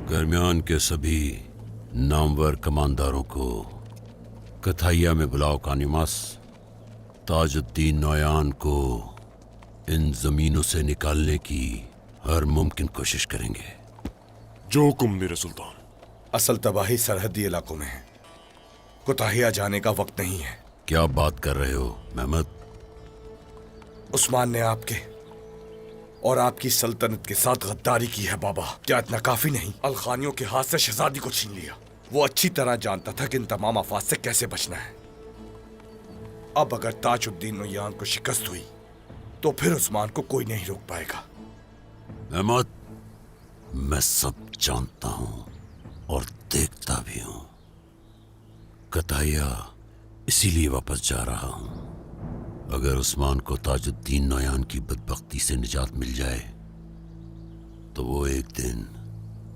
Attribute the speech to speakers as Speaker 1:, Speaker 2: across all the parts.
Speaker 1: दरमियान के सभी नामवर कमांडारों को कथाइया में बुलाओ कानिमास। ताजुद्दीन नौयान को इन जमीनों से निकालने की हर मुमकिन कोशिश करेंगे।
Speaker 2: जो हुक्म मेरे सुल्तान।
Speaker 3: असल तबाही सरहदी इलाकों में है, कुताहिया जाने का वक्त नहीं है।
Speaker 1: क्या बात कर रहे हो महमद?
Speaker 3: उस्मान ने आपके और आपकी सल्तनत के साथ गद्दारी की है बाबा। क्या इतना काफी नहीं? अलखानियों के हाथ से शहजादी को छीन लिया। वो अच्छी तरह जानता था कि इन तमाम अफवाद से कैसे बचना है। अब अगर ताजुद्दीन नौयान को शिकस्त हुई तो फिर उस्मान को कोई नहीं रोक पाएगा।
Speaker 1: महमद, मैं सब जानता हूं और देखता भी हूं। कताइया इसीलिए वापस जा रहा हूं। अगर उस्मान को ताजुद्दीन नौयान की बदबख्ती से निजात मिल जाए तो वो एक दिन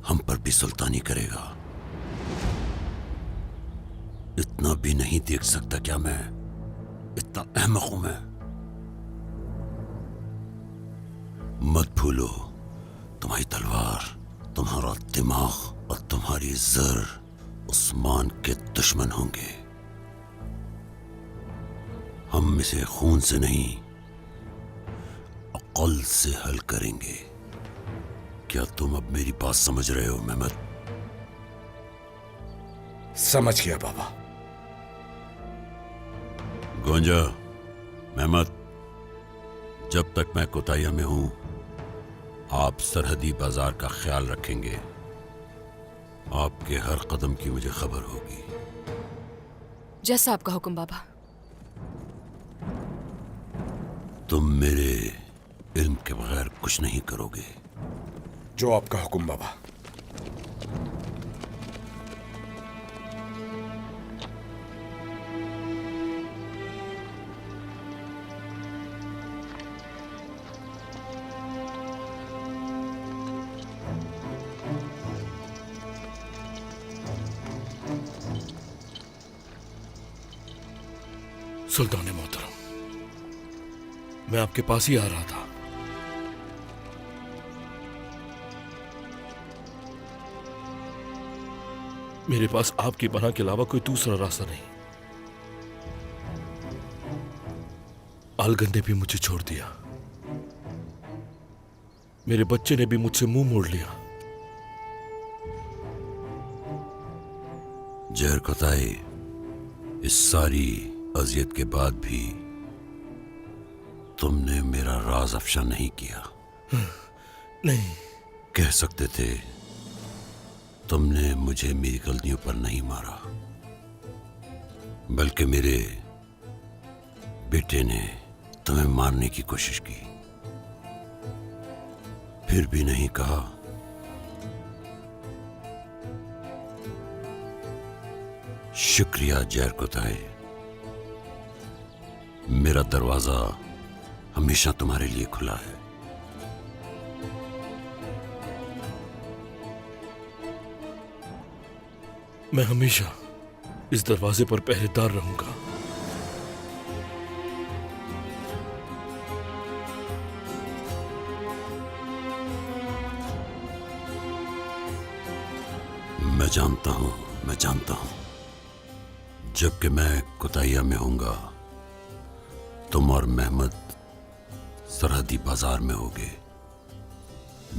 Speaker 1: हम पर भी सुल्तानी करेगा। इतना भी नहीं देख सकता क्या मैं? इतना अहमक हूं मैं? मत भूलो, तुम्हारी तलवार, तुम्हारा दिमाग और तुम्हारी जर उस्मान के दुश्मन होंगे। हम इसे खून से नहीं, अक्ल से हल करेंगे। क्या तुम अब मेरी बात समझ रहे हो महमद?
Speaker 3: समझ गया बाबा।
Speaker 1: गोंजा, महमद, जब तक मैं कोताया में हूं आप सरहदी बाजार का ख्याल रखेंगे। आपके हर कदम की मुझे खबर होगी।
Speaker 4: जैसा आपका हुक्म बाबा।
Speaker 1: तुम मेरे इल्म के बगैर कुछ नहीं करोगे।
Speaker 3: जो आपका हुक्म बाबा।
Speaker 2: सुल्तान मोहतरम, मैं आपके पास ही आ रहा था। मेरे पास आपकी पनाह के अलावा कोई दूसरा रास्ता नहीं। आलगंदे भी मुझे छोड़ दिया, मेरे बच्चे ने भी मुझसे मुंह मोड़ लिया।
Speaker 1: जहर कोताई, इस सारी अजियत के बाद भी तुमने मेरा राज अफशा नहीं किया।
Speaker 2: नहीं।
Speaker 1: कह सकते थे तुमने मुझे मेरी गलतियों पर नहीं मारा, बल्कि मेरे बेटे ने तुम्हें मारने की कोशिश की। फिर भी नहीं कहा। शुक्रिया जहर कोताई। मेरा दरवाजा हमेशा तुम्हारे लिए खुला है।
Speaker 2: मैं हमेशा इस दरवाजे पर पहरेदार रहूंगा।
Speaker 1: मैं जानता हूं, मैं जानता हूं। जबकि मैं कोताइया में होऊंगा, तुम और महमद सरहदी बाजार में होगे।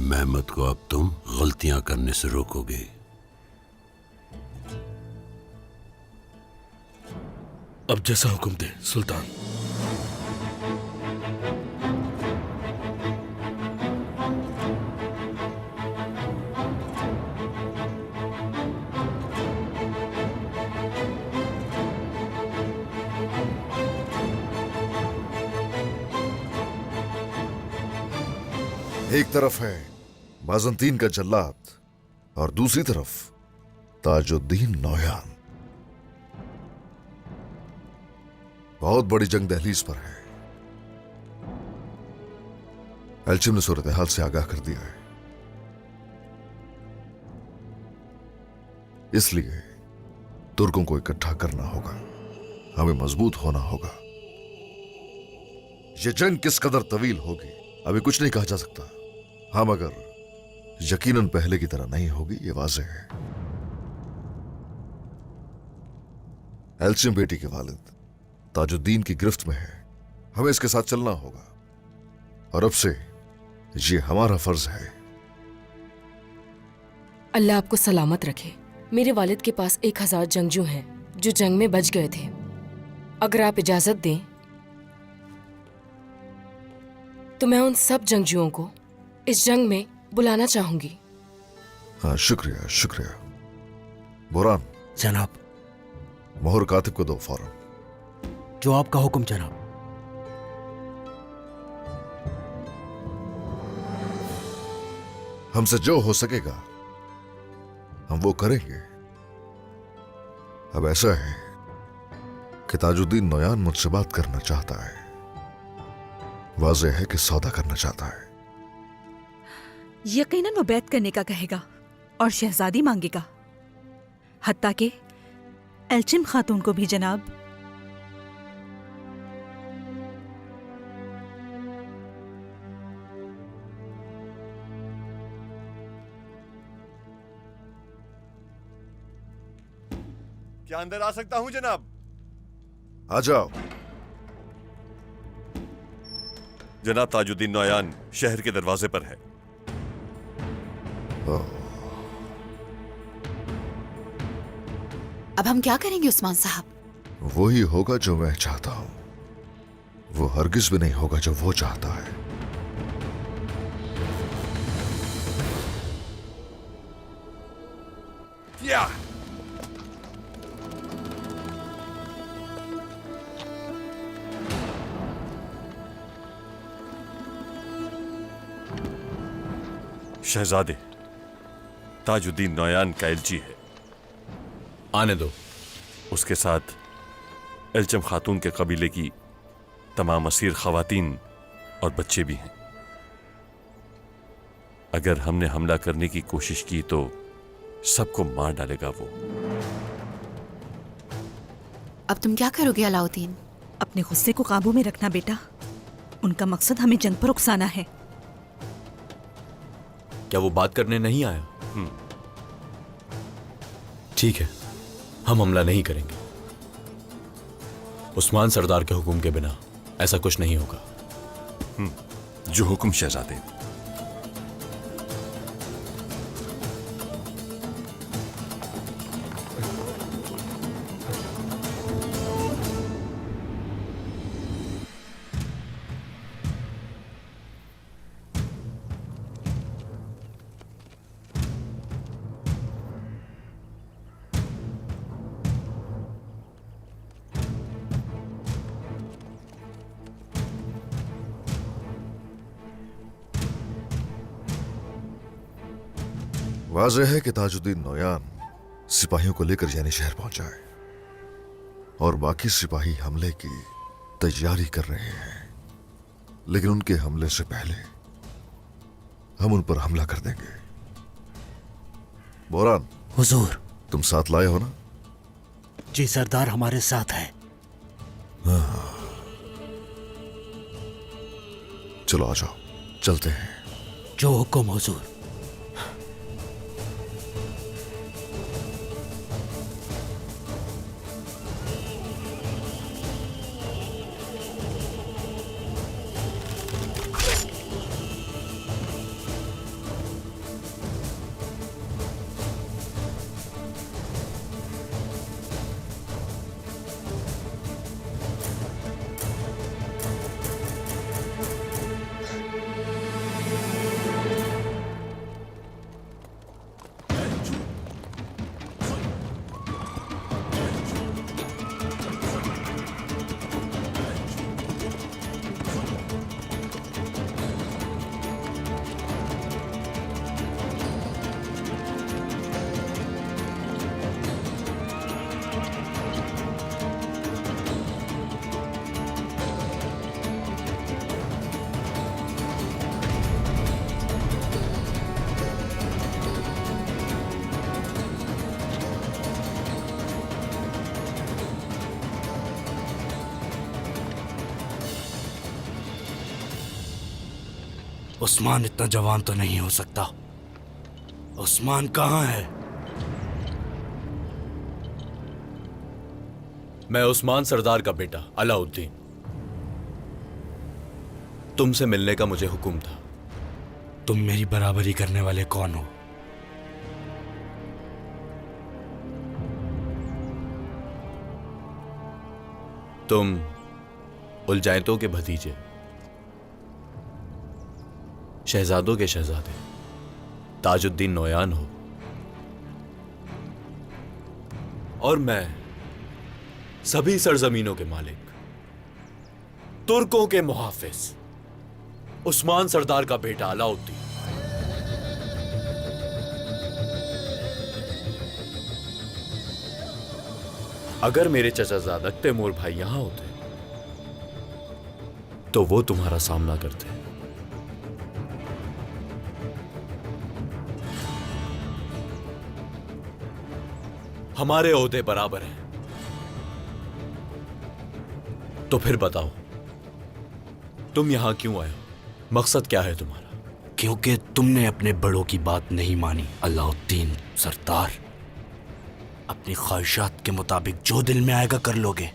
Speaker 1: महमद को अब तुम गलतियां करने से रोकोगे।
Speaker 2: अब जैसा हुक्म दे सुल्तान।
Speaker 5: एक तरफ है बाज़ंतीन का जल्लाद और दूसरी तरफ ताजुद्दीन नौयान। बहुत बड़ी जंग दहलीज पर है। एल्चिम ने सूरत हाल से आगाह कर दिया है, इसलिए तुर्कों को इकट्ठा करना होगा। हमें मजबूत होना होगा। यह जंग किस कदर तवील होगी अभी कुछ नहीं कहा जा सकता। हम अगर यकीनन पहले की तरह नहीं होगी, ये वाज़ेह है। एल्चिम बेटी के वालिद ताजुद्दीन की गिरफ्त में है। हमें इसके साथ चलना होगा और अब से ये हमारा फर्ज है।
Speaker 4: अल्लाह आपको सलामत रखे। मेरे वालिद के पास 1000 जंगजू हैं जो जंग में बच गए थे। अगर आप इजाजत दें तो मैं उन सब जंगजुओं को इस जंग में बुलाना चाहूंगी।
Speaker 5: हाँ, शुक्रिया शुक्रिया। बुरहान,
Speaker 6: जनाब।
Speaker 5: मोहर कातिब को दो फौरन।
Speaker 6: जो आपका हुक्म जनाब।
Speaker 5: हमसे जो हो सकेगा हम वो करेंगे। अब ऐसा है कि ताजुद्दीन नोयान मुझसे बात करना चाहता है। वाज़ेह है कि सौदा करना चाहता है।
Speaker 7: यकीनन वो बैत करने का कहेगा और शहजादी मांगेगा, हत्ता के एल्चिम खातून को भी जनाब।
Speaker 8: क्या अंदर आ सकता हूं जनाब?
Speaker 5: आ जाओ।
Speaker 8: जनाब ताजुद्दीन नोयान शहर के दरवाजे पर है।
Speaker 9: अब हम क्या करेंगे उस्मान साहब?
Speaker 5: वही होगा जो मैं चाहता हूं। वो हरगिज भी नहीं होगा जो वो चाहता है।
Speaker 8: या शहजादे, ताजुद्दीन नोयान का एलची है।
Speaker 2: आने दो।
Speaker 8: उसके साथ एल्चम खातून के कबीले की तमाम असीर खवातीन और बच्चे भी हैं। अगर हमने हमला करने की कोशिश की तो सबको मार डालेगा वो।
Speaker 9: अब तुम क्या करोगे अलाउद्दीन?
Speaker 7: अपने गुस्से को काबू में रखना बेटा। उनका मकसद हमें जंग पर उकसाना है।
Speaker 2: क्या वो बात करने नहीं आया? ठीक है, हम हमला नहीं करेंगे। उस्मान सरदार के हुक्म के बिना ऐसा कुछ नहीं होगा।
Speaker 8: जो हुक्म शहजादे।
Speaker 5: वाज़ेह है कि ताजुद्दीन नोयान सिपाहियों को लेकर यानी शहर पहुंचा है और बाकी सिपाही हमले की तैयारी कर रहे हैं। लेकिन उनके हमले से पहले हम उन पर हमला कर देंगे। बोरान,
Speaker 6: हुजूर।
Speaker 5: तुम साथ लाए हो ना?
Speaker 6: जी सरदार, हमारे साथ है।
Speaker 5: चलो आ जाओ, चलते हैं।
Speaker 6: जो हुक्म हुजूर। उस्मान इतना जवान तो नहीं हो सकता। उस्मान कहाँ है?
Speaker 10: मैं उस्मान सरदार का बेटा अलाउद्दीन। तुमसे मिलने का मुझे हुक्म था।
Speaker 6: तुम मेरी बराबरी करने वाले कौन हो?
Speaker 10: तुम उलजायतों के भतीजे, शहजादों के शहजादे ताजुद्दीन नोयान हो, और मैं सभी सरजमीनों के मालिक, तुर्कों के मुहाफिज उस्मान सरदार का बेटा अलाउद्दीन। अगर मेरे चचाजाद तैमूर भाई यहां होते तो वो तुम्हारा सामना करते। हमारे ओहदे बराबर हैं। तो फिर बताओ, तुम यहां क्यों आए हो? मकसद क्या है तुम्हारा?
Speaker 6: क्योंकि तुमने अपने बड़ों की बात नहीं मानी अलाउद्दीन सरदार। अपनी ख्वाहिशात के मुताबिक जो दिल में आएगा कर लोगे।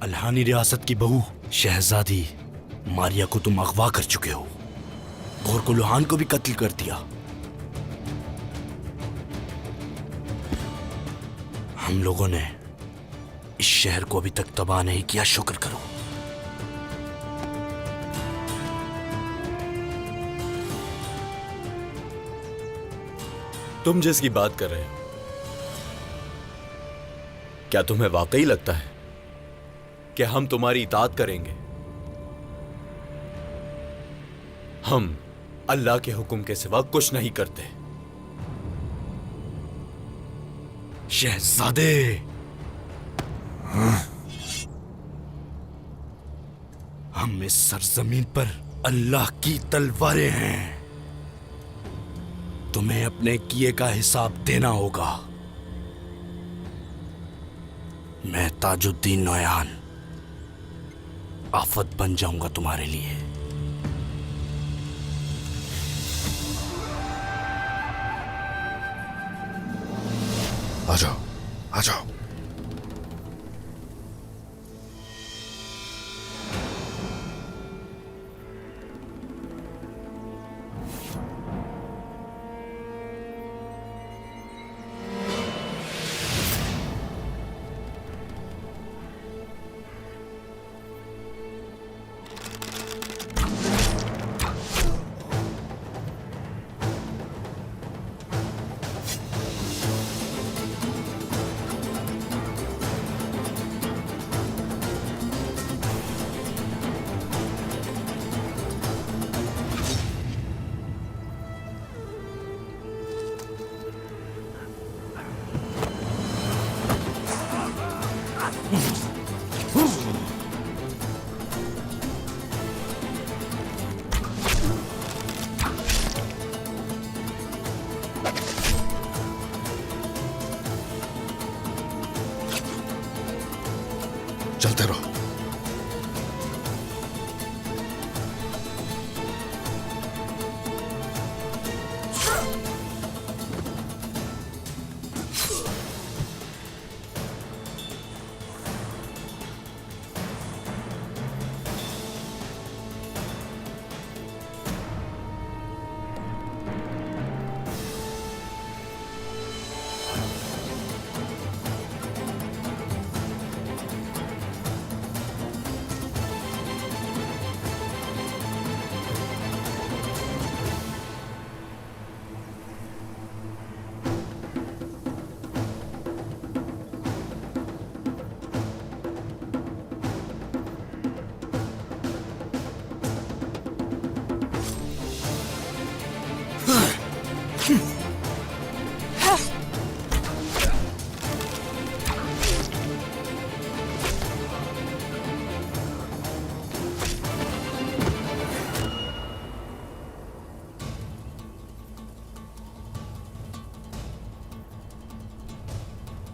Speaker 6: अल्हानी रियासत की बहू शहजादी मारिया को तुम अगवा कर चुके हो। गोरको लुहान को भी कत्ल कर दिया। हम लोगों ने इस शहर को अभी तक तबाह नहीं किया, शुक्र करो।
Speaker 10: तुम जिसकी बात कर रहे हो, क्या तुम्हें वाकई लगता है कि हम तुम्हारी इताअत करेंगे? हम अल्लाह के हुक्म के सिवा कुछ नहीं करते।
Speaker 6: शहजादे, हम इस सरजमीन पर अल्लाह की तलवारें हैं। तुम्हें अपने किए का हिसाब देना होगा। मैं ताजुद्दीन नोयान आफत बन जाऊंगा तुम्हारे लिए।
Speaker 5: आ जाओ, आ जाओ। चलते रहो।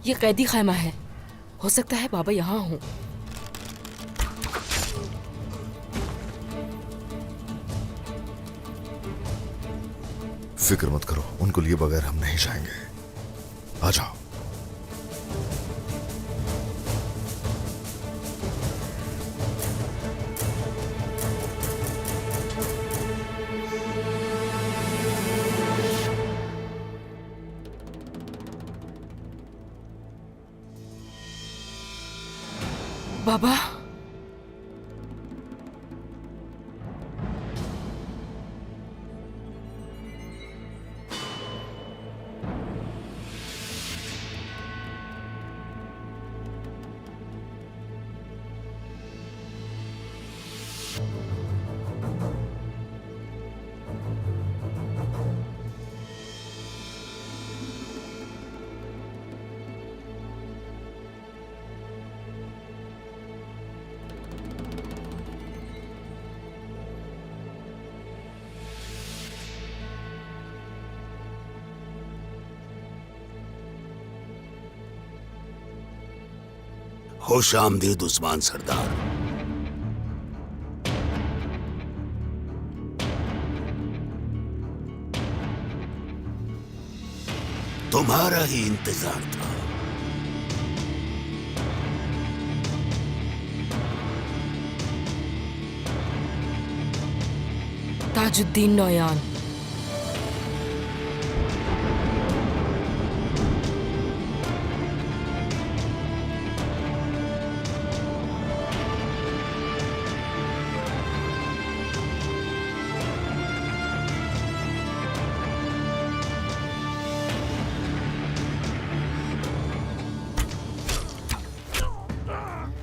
Speaker 4: ये कैदी खैमा है। हो सकता है बाबा यहाँ हो।
Speaker 5: फिक्र मत करो, उनको लिए बगैर हम नहीं जाएंगे। आ जाओ।
Speaker 4: बाबा,
Speaker 1: खुश आमदीद उस्मान सरदार। तुम्हारा ही इंतजार था।
Speaker 4: ताजुद्दीन नौयान।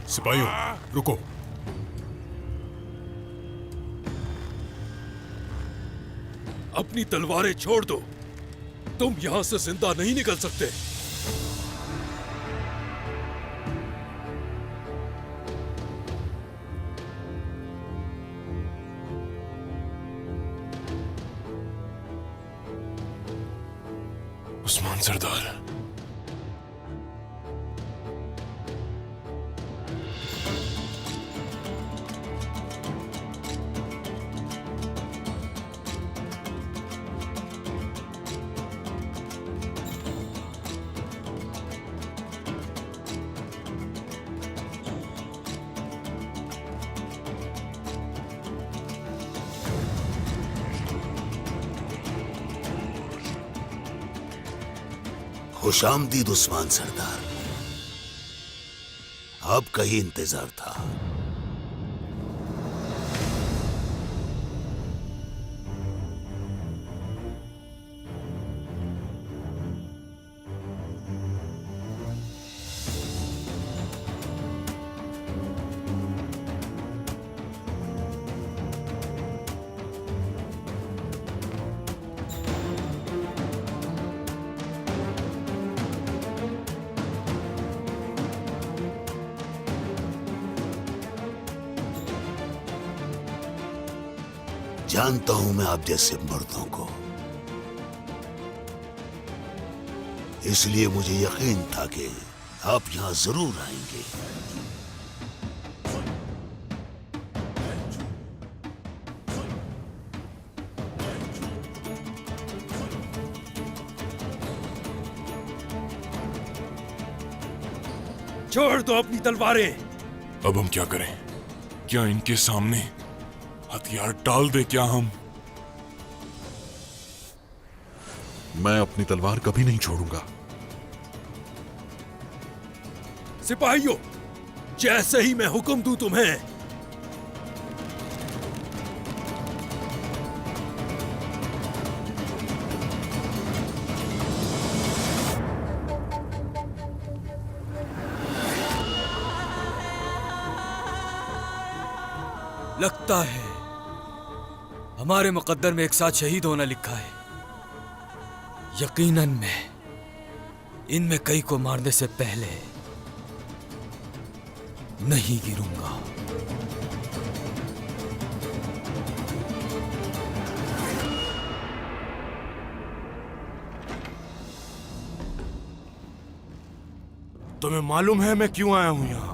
Speaker 11: सिपाहियों, रुको।
Speaker 8: अपनी तलवारें छोड़ दो, तुम यहां से जिंदा नहीं निकल सकते।
Speaker 11: उस्मान सरदार,
Speaker 1: खुशामदीद उस्मान सरदार, आपका ही इंतजार था। जानता हूं मैं आप जैसे मर्दों को, इसलिए मुझे यकीन था कि आप यहां जरूर आएंगे।
Speaker 8: छोड़ दो अपनी तलवारें।
Speaker 11: अब हम क्या करें? क्या इनके सामने हथियार डाल दे क्या हम? मैं अपनी तलवार कभी नहीं छोड़ूंगा।
Speaker 8: सिपाहियों, जैसे ही मैं हुक्म दूं तुम्हें,
Speaker 12: लगता है हमारे मुकद्दर में एक साथ शहीद होना लिखा है। यकीनन मैं इनमें कई को मारने से पहले नहीं गिरूंगा।
Speaker 11: तुम्हें मालूम है मैं क्यों आया हूं यहां?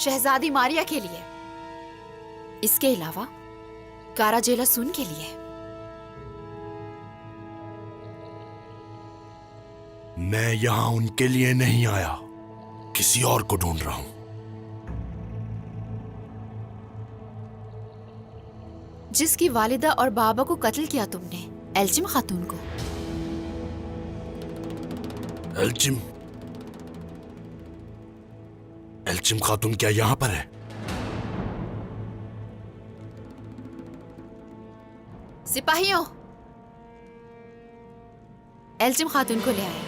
Speaker 9: शहजादी मारिया के लिए, इसके अलावा काराजेला सुन के लिए।
Speaker 6: मैं यहां उनके लिए नहीं आया, किसी और को ढूंढ रहा हूं।
Speaker 9: जिसकी वालिदा और बाबा को कत्ल किया तुमने, एल्चिम खातून को।
Speaker 6: एल्चिम? एल्चिम खातून क्या यहां पर है?
Speaker 9: सिपाहियों, एल्चिम खातून को ले आए।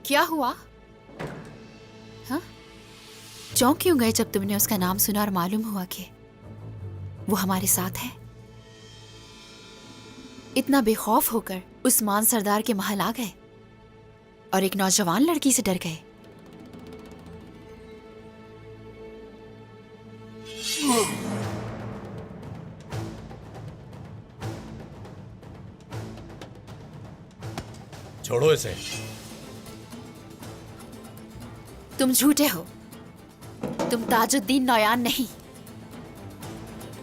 Speaker 9: क्या हुआ? हाँ? चौंक क्यों गए जब तुमने उसका नाम सुना और मालूम हुआ कि वो हमारे साथ है? इतना बेखौफ होकर उस्मान सरदार के महल आ गए और एक नौजवान लड़की से डर गए।
Speaker 2: छोड़ो इसे।
Speaker 9: तुम झूठे हो, तुम ताजुद्दीन नौयान नहीं।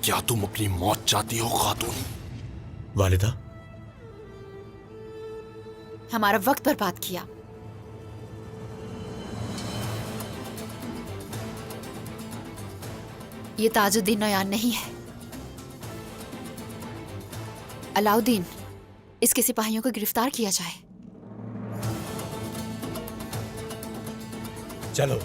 Speaker 6: क्या तुम अपनी मौत चाहती हो खातून?
Speaker 2: वालिदा,
Speaker 9: हमारा वक्त बर्बाद किया। ये ताजुद्दीन नौयान नहीं है। अलाउद्दीन, इसके सिपाहियों को गिरफ्तार किया जाए।
Speaker 2: चलो।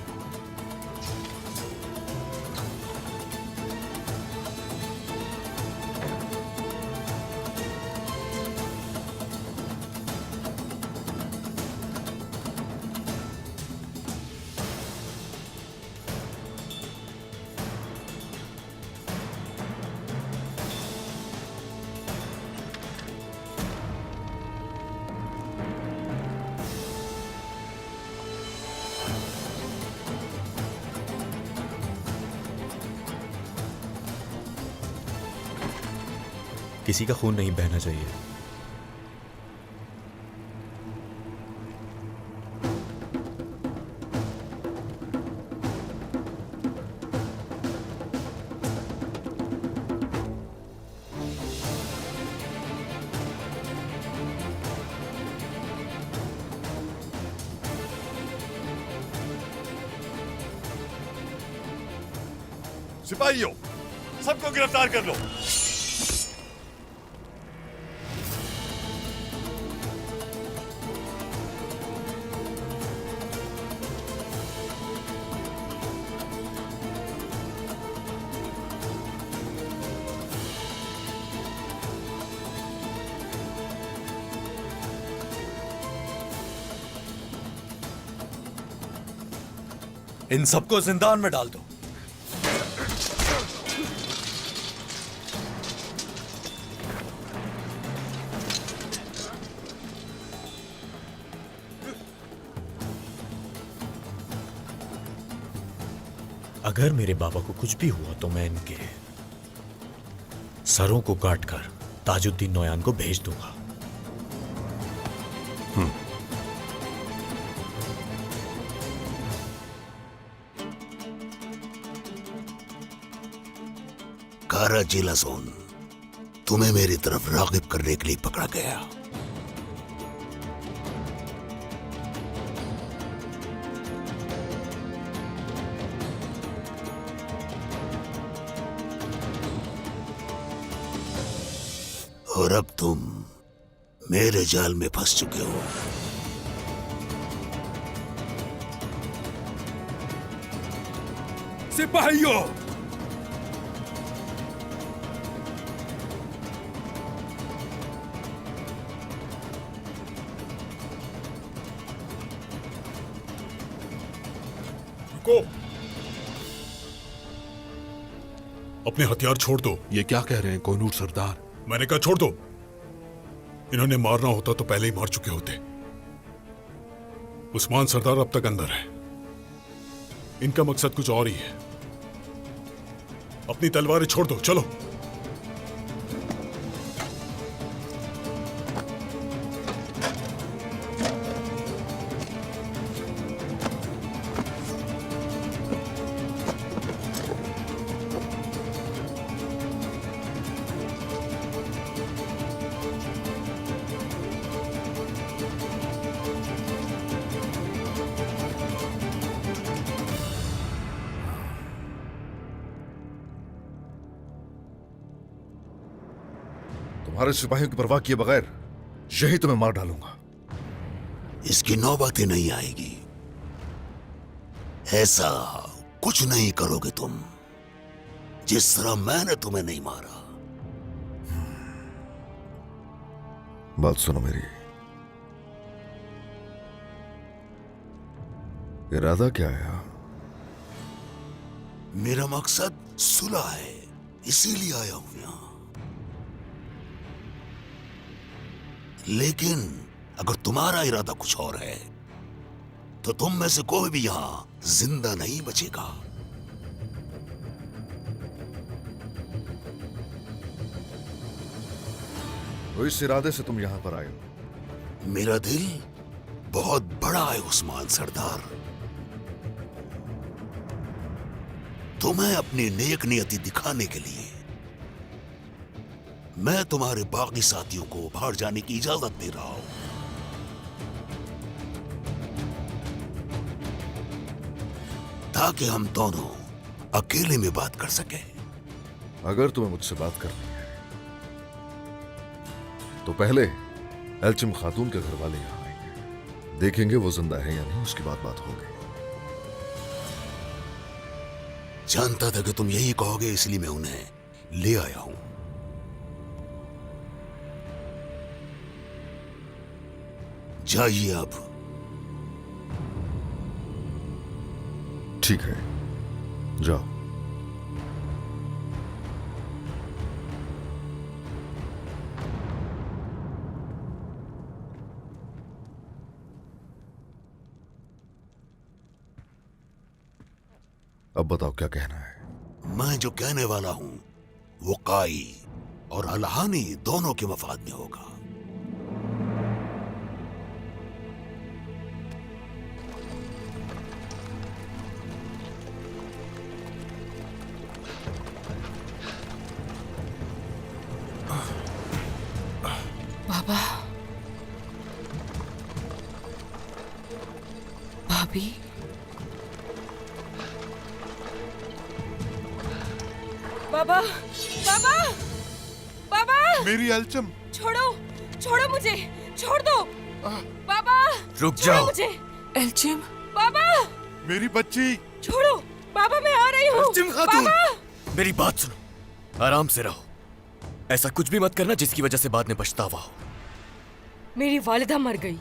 Speaker 2: किसी का खून नहीं बहना चाहिए।
Speaker 11: सिपाहियों, सबको गिरफ्तार कर लो।
Speaker 2: इन सबको जिंदान में डाल दो। अगर मेरे बाबा को कुछ भी हुआ तो मैं इनके सरों को काटकर ताजुद्दीन नौयान को भेज दूंगा।
Speaker 1: काराजेला सोन, तुम्हें मेरी तरफ रागिब करने के लिए पकड़ा गया। और अब तुम मेरे जाल में फंस चुके हो।
Speaker 3: सिपाहियों,
Speaker 11: रुको। अपने हथियार छोड़ दो।
Speaker 5: ये क्या कह रहे हैं कोनूर सरदार?
Speaker 11: मैंने कहा छोड़ दो। इन्होंने मारना होता तो पहले ही मार चुके होते। उस्मान सरदार अब तक अंदर है। इनका मकसद कुछ और ही है। अपनी तलवारें छोड़ दो, चलो।
Speaker 5: तुम्हारे सिपाहियों की परवाह किए बगैर यही तुम्हें मार डालूंगा।
Speaker 1: इसकी नौबत ही नहीं आएगी। ऐसा कुछ नहीं करोगे तुम जिस तरह मैंने तुम्हें नहीं मारा।
Speaker 5: बात सुनो मेरी। इरादा क्या है?
Speaker 1: मेरा मकसद सुलह है, इसीलिए आया हूं यहां। लेकिन अगर तुम्हारा इरादा कुछ और है तो तुम में से कोई भी यहां जिंदा नहीं बचेगा।
Speaker 5: तो इस इरादे से तुम यहां पर आए हो?
Speaker 1: मेरा दिल बहुत बड़ा है उस्मान सरदार। तुम्हें अपनी नेक नियति दिखाने के लिए मैं तुम्हारे बाकी साथियों को बाहर जाने की इजाजत दे रहा हूं। ताकि हम दोनों अकेले में बात कर सके।
Speaker 5: अगर तुम्हें मुझसे बात करनी है तो पहले एल्चिम खातून के घर वाले यहां आएंगे, देखेंगे वो जिंदा है या नहीं, उसके बाद बात होगी।
Speaker 1: जानता था कि तुम यही कहोगे, इसलिए मैं उन्हें ले आया हूं। जाइए अब।
Speaker 5: ठीक है, जाओ। अब बताओ क्या कहना है?
Speaker 1: मैं जो कहने वाला हूं वो काई और अलहानी दोनों के मफाद में होगा।
Speaker 4: बाबा, भाभी, बाबा, बाबा, बाबा,
Speaker 11: मेरी एल्चम।
Speaker 4: छोड़ो, छोड़ो मुझे, छोड़ दो, बाबा,
Speaker 12: रुक
Speaker 4: छोड़ो
Speaker 12: जाओ।
Speaker 4: मुझे, एल्चिम, बाबा,
Speaker 11: मेरी बच्ची।
Speaker 4: छोड़ो, बाबा मैं आ रही हूँ,
Speaker 12: एल्चिम खातून,
Speaker 4: बाबा।
Speaker 12: मेरी बात सुनो, आराम से रहो। ऐसा कुछ भी मत करना जिसकी वजह से बाद में पछतावा हो।
Speaker 4: मेरी वालिदा मर गई,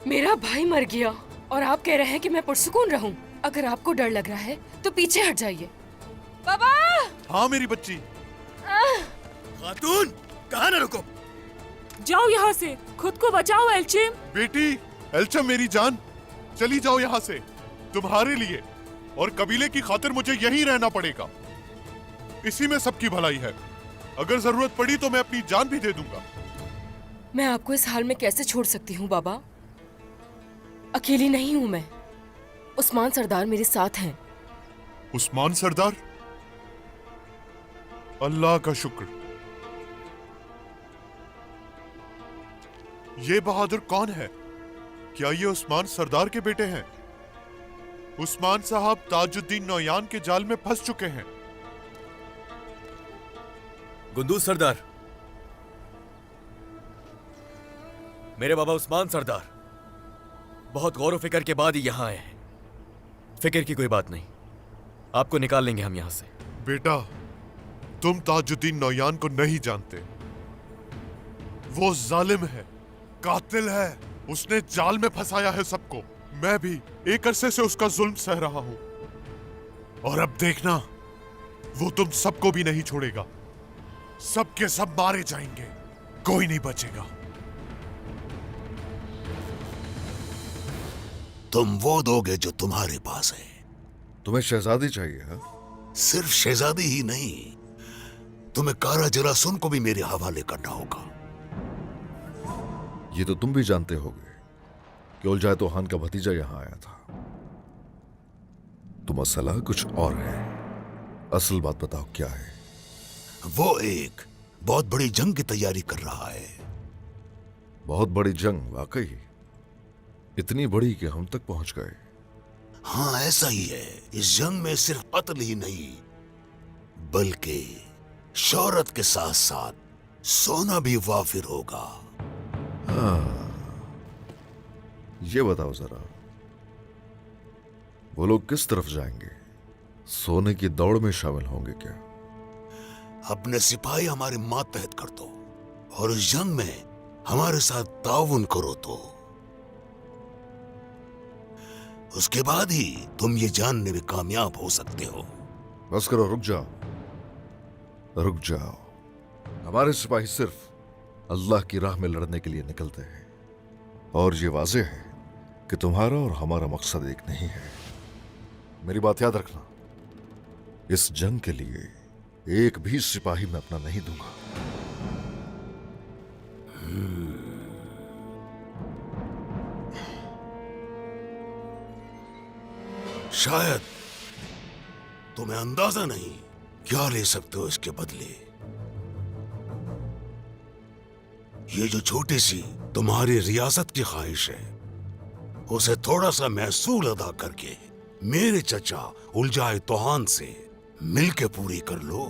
Speaker 4: मेरा भाई मर गया और आप कह रहे हैं कि मैं पुरसुकून रहूं। अगर आपको डर लग रहा है तो पीछे हट जाइए। बाबा!
Speaker 11: हाँ मेरी बच्ची।
Speaker 12: खातून, कहाँ न रुको।
Speaker 4: जाओ यहाँ से, खुद को बचाओ एल्चिम।
Speaker 11: बेटी, एल्चम मेरी जान, चली जाओ यहाँ से। तुम्हारे लिए और कबीले की खातिर मुझे यहीं रहना पड़ेगा। इसी में सबकी भलाई है। अगर जरूरत पड़ी तो मैं अपनी जान भी दे दूंगा।
Speaker 4: मैं आपको इस हाल में कैसे छोड़ सकती हूँ बाबा? अकेली नहीं हूँ मैं, उस्मान सरदार मेरे साथ हैं।
Speaker 11: उस्मान सरदार? अल्लाह का शुक्र। ये बहादुर कौन है? क्या ये उस्मान सरदार के बेटे हैं? उस्मान साहब ताजुद्दीन नौयान के जाल में फंस चुके हैं।
Speaker 12: गुंदूज सरदार, मेरे बाबा उस्मान सरदार बहुत गौर व फिक्र के बाद ही यहां आए हैं। फिक्र की कोई बात नहीं, आपको निकाल लेंगे हम यहां से।
Speaker 11: बेटा, तुम ताजुद्दीन नौयान को नहीं जानते। वो जालिम है, कातिल है। उसने जाल में फंसाया है सबको। मैं भी एक अरसे से उसका जुल्म सह रहा हूं। और अब देखना, वो तुम सबको भी नहीं छोड़ेगा। सबके सब मारे जाएंगे, कोई नहीं बचेगा।
Speaker 1: तुम वो दोगे जो तुम्हारे पास है।
Speaker 5: तुम्हें शहजादी चाहिए है?
Speaker 1: सिर्फ शहजादी ही नहीं, तुम्हें कारा जरासुन को भी मेरे हवाले करना होगा।
Speaker 5: ये तो तुम भी जानते होगे कि उलझाए तो खान का भतीजा यहां आया था। तो मसला कुछ और है। असल बात बताओ क्या है?
Speaker 1: वो एक बहुत बड़ी जंग की तैयारी कर रहा है।
Speaker 5: बहुत बड़ी जंग? वाकई इतनी बड़ी कि हम तक पहुंच गए?
Speaker 1: हाँ, ऐसा ही है। इस जंग में सिर्फ कत्ल ही नहीं बल्कि शौहरत के साथ साथ सोना भी वाफिर होगा।
Speaker 5: ये बताओ जरा, वो लोग किस तरफ जाएंगे? सोने की दौड़ में शामिल होंगे क्या?
Speaker 1: अपने सिपाही हमारे मातहत कर दो और इस जंग में हमारे साथ ताउन करो तो उसके बाद ही तुम ये जानने में कामयाब हो सकते हो।
Speaker 5: बस करो, रुक जाओ, रुक जाओ। हमारे सिपाही सिर्फ अल्लाह की राह में लड़ने के लिए निकलते हैं और ये वाज़ेह है कि तुम्हारा और हमारा मकसद एक नहीं है। मेरी बात याद रखना, इस जंग के लिए एक भी सिपाही मैं अपना नहीं दूंगा।
Speaker 1: शायद तुम्हें अंदाजा नहीं क्या ले सकते हो इसके बदले। ये जो छोटी सी तुम्हारी रियासत की ख्वाहिश है, उसे थोड़ा सा महसूल अदा करके मेरे चचा उलझाए तोहान से मिलके पूरी कर लो।